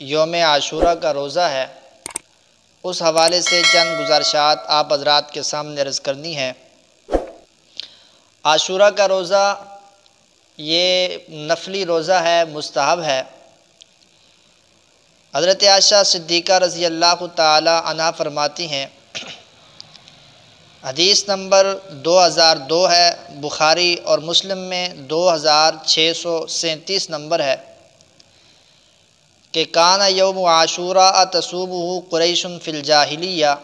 यौम आशूरा का रोज़ा है, उस हवाले से चंद गुज़ारिशात आप हज़रात के सामने अर्ज़ करनी है। आशूरा का रोज़ा ये नफली रोज़ा है, मुस्तहब है। हज़रत आयशा सिद्दीक़ा रज़ी अल्लाह ताला अन्हा फरमाती हैं, हदीस नंबर 2002 है, बुखारी और मुस्लिम में 2637 नंबर है कि काना यौम आशूरा तसूमुहु कुरैशुन फ़िल जाहिलिया,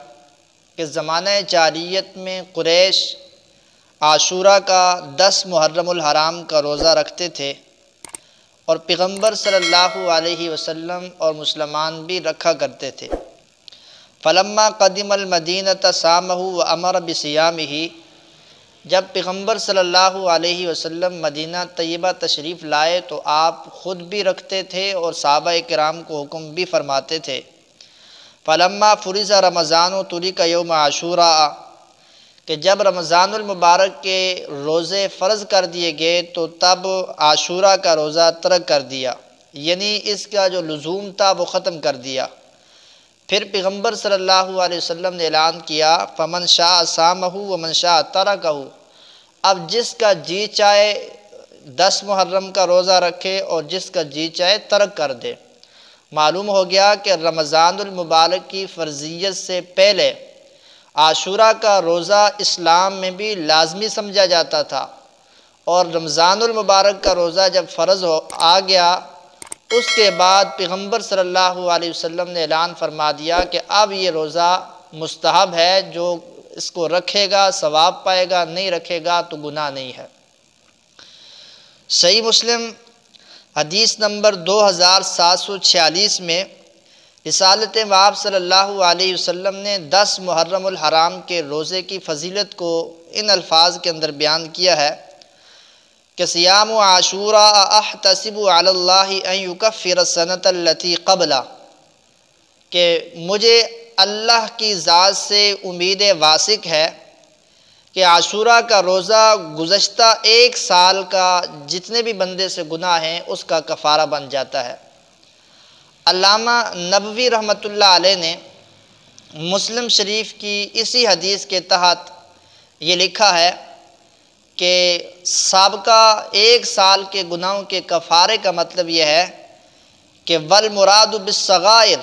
कि ज़माने जाहिलियत में कुरैश आशूरा का 10 मुहर्रमुल हराम का रोज़ा रखते थे और पैगम्बर सल्लल्लाहु अलैहि वसल्लम और मुसलमान भी रखा करते थे। फ़लम्मा क़दिमल मदीनत सामहु व अमर बिसियामिही, जब पैगम्बर सल्लल्लाहु अलैहि वसल्लम मदीना तय्यबा तशरीफ़ लाए तो आप ख़ुद भी रखते थे और सहाबा किराम को हुक्म भी फरमाते थे। फ़लम्मा फ़ुरिज़ा रमज़ान तुरिका यौम आशूरा, कि जब रमज़ानुल मुबारक के रोज़े फ़र्ज़ कर दिए गए तो तब आशूरा का रोज़ा तर्क कर दिया, यानी इसका जो लुज़ूम था वो ख़त्म कर दिया। फिर पैगम्बर सल्लल्लाहु अलैहि वसल्लम ने ऐलान किया, फ़मन शाअ सामहु व मन शाअ तरकहु, अब जिसका जी चाहे 10 मुहर्रम का रोज़ा रखे और जिसका जी चाहे तर्क कर दे। मालूम हो गया कि रमज़ानुल मुबारक की फ़र्ज़ियत से पहले आशूरा का रोज़ा इस्लाम में भी लाजमी समझा जाता था और रमज़ानुल मुबारक का रोज़ा जब फ़र्ज़ आ गया उसके बाद पैगम्बर सल्लल्लाहु अलैहि वसल्लम ने ऐलान फरमा दिया कि अब ये रोज़ा मुस्तहब है, जो इसको रखेगा सवाब पाएगा, नहीं रखेगा तो गुनाह नहीं है। सही मुस्लिम हदीस नंबर 2746 में रिसालत वाब सल्लल्लाहु अलैहि वसल्लम ने 10 मुहर्रमुल हराम के रोज़े की फ़जीलत को इन अल्फाज के अंदर बयान किया है कि सियाम आशूरा अहतसिबु अलल्लाहि अन युकफ़िर सनतल लती क़बला, कि मुझे अल्लाह की ज़ात से उम्मीद वासिक है कि आशूरा का रोज़ा गुज़श्ता 1 साल का जितने भी बंदे से गुनाह हैं उसका कफ़ारा बन जाता है। अल्लामा नबवी रहमतुल्लाह अलैह ने मुस्लिम शरीफ की इसी हदीस के तहत ये लिखा है कि साबका 1 साल के गुनाहों के कफ़ारे का मतलब यह है कि वल मुरादु बिस्सगाइर,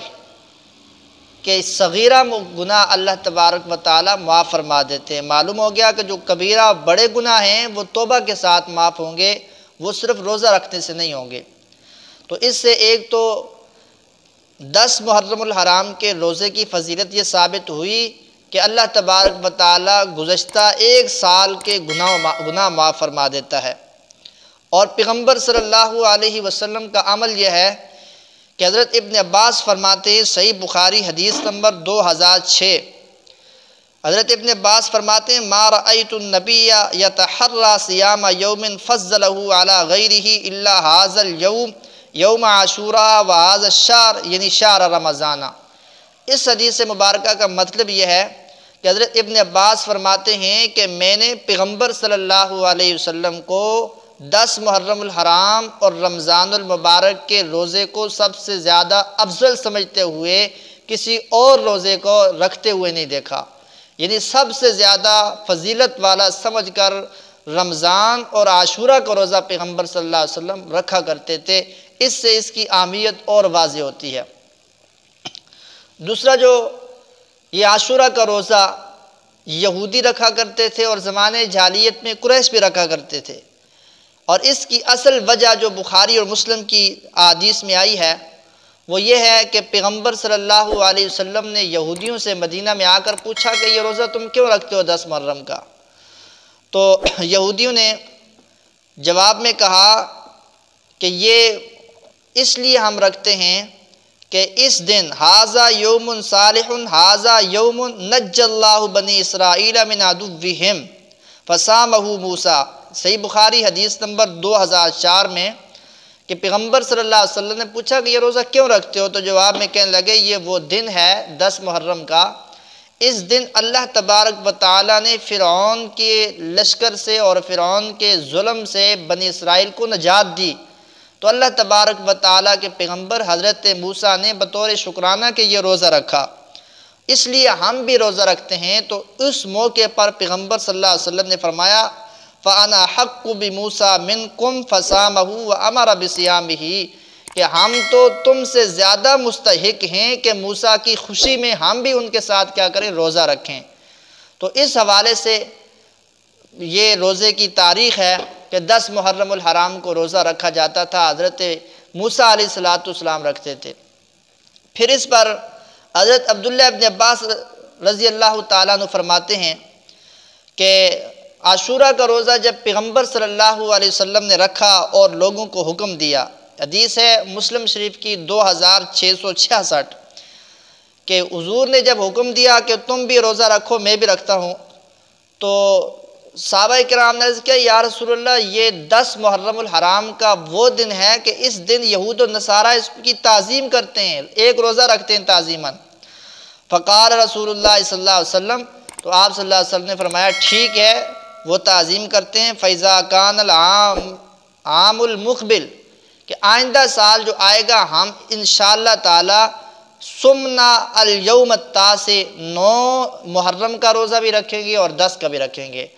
के सगीरा गुनाह अल्लाह तबारक व तआला माफ़ फरमा देते हैं। मालूम हो गया कि जो कबीरा बड़े गुनाह हैं वो तौबा के साथ माफ़ होंगे, वो सिर्फ़ रोज़ा रखने से नहीं होंगे। तो इससे एक तो 10 मुहर्रमुल हराम के रोज़े की फ़जीलत ये साबित हुई कि अल्लाह तबारक व तआला गुज़श्ता 1 साल के गुनाह माफ़ फरमा देता है। और पैगम्बर सल्लल्लाहु अलैहि वसल्लम का अमल यह है कि हज़रत इब्न अब्बास फरमाते हैं, सही बुखारी हदीस नंबर 2006, हज़रत इब्न अब्बास फरमाते हैं, मा रअयतुन नबिय्या यतहर्रा सियाम यौमिन फज़्ज़लहु अला गैरिही इल्ला हाज़ल यौम यौम आशूरा व हाज़ा शहर, यानी शहर रमज़ाना। इस हदीस मुबारका का मतलब यह है कि हज़रत इब्न अब्बास फरमाते हैं कि मैंने पैगम्बर सल्लल्लाहु अलैहि वसल्लम को 10 मुहर्रमुल हराम और रमज़ानुल मुबारक के रोज़े को सबसे ज़्यादा अफजल समझते हुए किसी और रोज़े को रखते हुए नहीं देखा, यानी सबसे ज़्यादा फ़जीलत वाला समझकर रमज़ान और आशूरा का रोज़ा पैगम्बर सल्लल्लाहु अलैहि वसल्लम रखा करते थे। इससे इसकी अहमियत और वाज़ेह होती है। दूसरा, जो ये आशूरा का रोज़ा यहूदी रखा करते थे और ज़माने जाहिलियत में कुरैश भी रखा करते थे, और इसकी असल वजह जो बुखारी और मुस्लिम की हदीस में आई है वो ये है कि पैगम्बर सल्लल्लाहु अलैहि वसल्लम ने यहूदियों से मदीना में आकर पूछा कि ये रोज़ा तुम क्यों रखते हो 10 मुहर्रम का। तो यहूदियों ने जवाब में कहा कि ये इसलिए हम रखते हैं कि इस दिन हाज़ा यौमुन सालिहुन हाज़ा यौमुन नज्जल्लाहु बनी इसराईला मिन अदुव्विहिम फसामहु मूसा। सही बुखारी हदीस नंबर 2004 में कि पैगम्बर सल्लल्लाहु अलैहि वसल्लम ने पूछा कि ये रोज़ा क्यों रखते हो, तो जवाब में कहने लगे ये वो दिन है 10 मुहर्रम का, इस दिन अल्लाह तबारक व तआला ने फ़िरऔन के लश्कर से और फ़िरऔन के जुल्म से बनी इसराइल को नजात दी, तो अल्लाह तबारक व तआला के पैगम्बर हज़रत मूसा ने बतौर शुक्राना के ये रोज़ा रखा, इसलिए हम भी रोज़ा रखते हैं। तो उस मौके पर पैगम्बर सल्लल्लाहु अलैहि वसल्लम ने फरमाया फ़अना हक़्क़ु बिमूसा मिनकुम फ़सामहु व अमर बिसियामिही, कि हम तो तुमसे ज़्यादा मुस्तहिक हैं कि मूसा की खुशी में हम भी उनके साथ क्या करें, रोज़ा रखें। तो इस हवाले से ये रोज़े की तारीख़ है कि 10 मुहर्रमुल हराम को रोज़ा रखा जाता था। हज़रत मूसा अलैहिस्सलाम रखते थे। फिर इस पर हज़रत अब्दुल्लाह इब्न अब्बास रज़ी अल्लाह ताला अन्हु फरमाते हैं कि आशूरा का रोज़ा जब पैगम्बर सल्लल्लाहु अलैहि वसल्लम ने रखा और लोगों को हुक्म दिया, हदीस है मुस्लिम शरीफ की 2666 कि हुज़ूर ने जब हुक्म दिया कि तुम भी रोज़ा रखो, मैं भी रखता हूँ, तो सहाबा किराम ने क्या या रसूलल्लाह, ये 10 मुहर्रमुल हराम का वो दिन है कि इस दिन यहूद और नसारा इसकी ताज़ीम करते हैं, एक रोज़ा रखते हैं ताज़ीमन। फ़क़ाल रसूलुल्लाह सल्लल्लाहु अलैहि वसल्लम, तो आप सल्लल्लाहु अलैहि वसल्लम ने फरमाया ठीक है, वो ताज़ीम करते हैं। फ़ैज़ा कानल आमुल मुक़बिल, कि आइंदा साल जो आएगा हम इंशाअल्लाह ताला सुमना अल यौम तासे 9 मुहर्रम का रोज़ा भी रखेंगे और 10 का भी रखेंगे।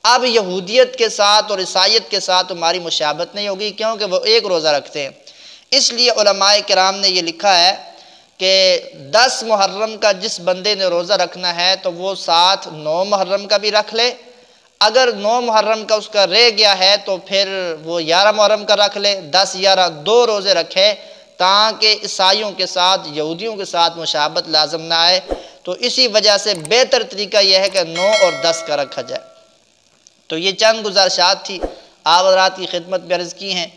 अब यहूदियत के साथ और ईसाईयत के साथ हमारी मुशाबत नहीं होगी, क्योंकि वो एक रोज़ा रखते हैं। इसलिए उलमाए किराम ने ये लिखा है कि 10 मुहर्रम का जिस बंदे ने रोज़ा रखना है तो वो साथ 9 मुहर्रम का भी रख ले। अगर 9 मुहर्रम का उसका रह गया है तो फिर वो 11 मुहर्रम का रख ले। 10 11 2 रोज़े रखे ताकि ईसाइयों के साथ यहूदियों के साथ मुशाबत लाजम ना आए। तो इसी वजह से बेहतर तरीका यह है कि 9 और 10 का रखा जाए। तो ये चंद गुजारिशात थी, आप हज़रात की खिदमत में अर्ज़ की हैं।